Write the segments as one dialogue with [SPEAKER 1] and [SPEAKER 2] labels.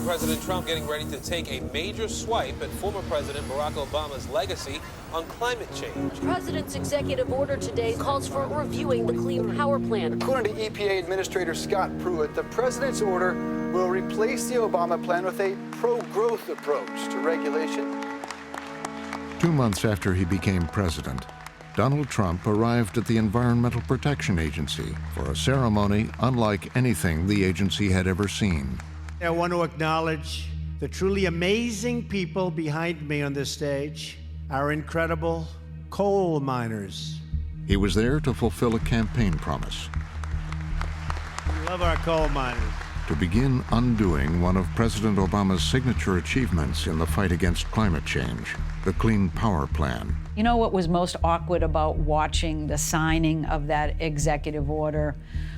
[SPEAKER 1] President Trump getting ready to take a major swipe at former President Barack Obama's legacy on climate change.
[SPEAKER 2] The president's executive order today calls for reviewing the Clean Power Plan.
[SPEAKER 3] According to EPA Administrator Scott Pruitt, the president's order will replace the Obama plan with a pro-growth approach to regulation.
[SPEAKER 4] 2 months after he became president, Donald Trump arrived at the Environmental Protection Agency for a ceremony unlike anything the agency had ever seen.
[SPEAKER 5] I want to acknowledge the truly amazing people behind me on this stage, our incredible coal miners.
[SPEAKER 4] He was there to fulfill a campaign promise.
[SPEAKER 5] We love our coal miners.
[SPEAKER 4] To begin undoing one of President Obama's signature achievements in the fight against climate change, the Clean Power Plan.
[SPEAKER 6] You know what was most awkward about watching the signing of that executive order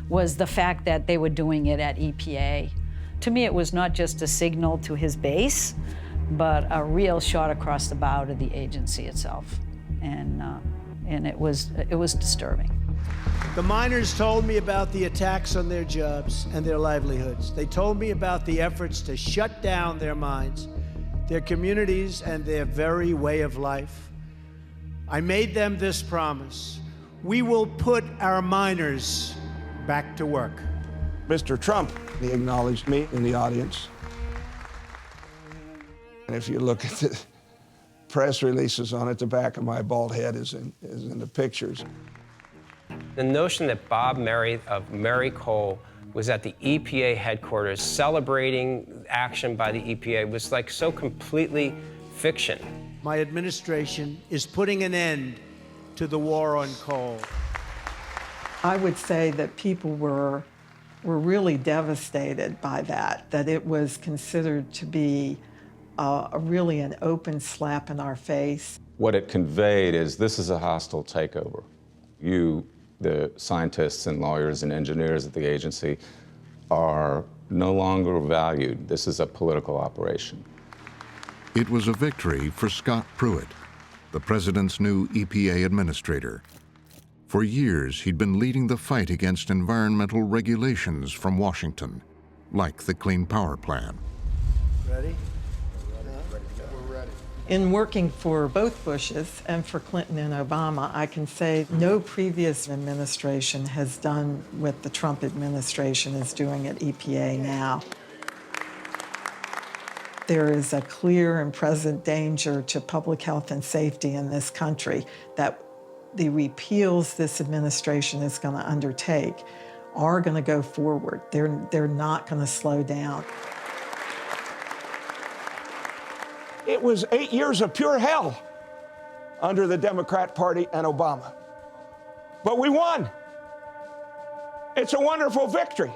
[SPEAKER 6] was the fact that they were doing it at EPA. To me, it was not just a signal to his base, but a real shot across the bow to the agency itself. And it was disturbing.
[SPEAKER 5] The miners told me about the attacks on their jobs and their livelihoods. They told me about the efforts to shut down their mines, their communities, and their very way of life. I made them this promise: we will put our miners back to work.
[SPEAKER 7] Mr. Trump, he acknowledged me in the audience. And if you look at the press releases on it, the back of my bald head is in the pictures.
[SPEAKER 8] The notion that Bob Murray of Murray Coal was at the EPA headquarters celebrating action by the EPA was like so completely fiction.
[SPEAKER 5] My administration is putting an end to the war on coal.
[SPEAKER 9] I would say that people were really devastated by that it was considered to be really an open slap in our face.
[SPEAKER 10] What it conveyed is this is a hostile takeover. You, the scientists and lawyers and engineers at the agency, are no longer valued. This is a political operation.
[SPEAKER 4] It was a victory for Scott Pruitt, the president's new EPA administrator. For years, he'd been leading the fight against environmental regulations from Washington, like the Clean Power Plan.
[SPEAKER 5] Ready?
[SPEAKER 3] We're ready.
[SPEAKER 9] In working for both Bushes and for Clinton and Obama, I can say no previous administration has done what the Trump administration is doing at EPA now. There is a clear and present danger to public health and safety in this country that the repeals this administration is going to undertake are going to go forward. They're not going to slow down.
[SPEAKER 7] It was 8 years of pure hell under the Democrat Party and Obama. But we won. It's a wonderful victory.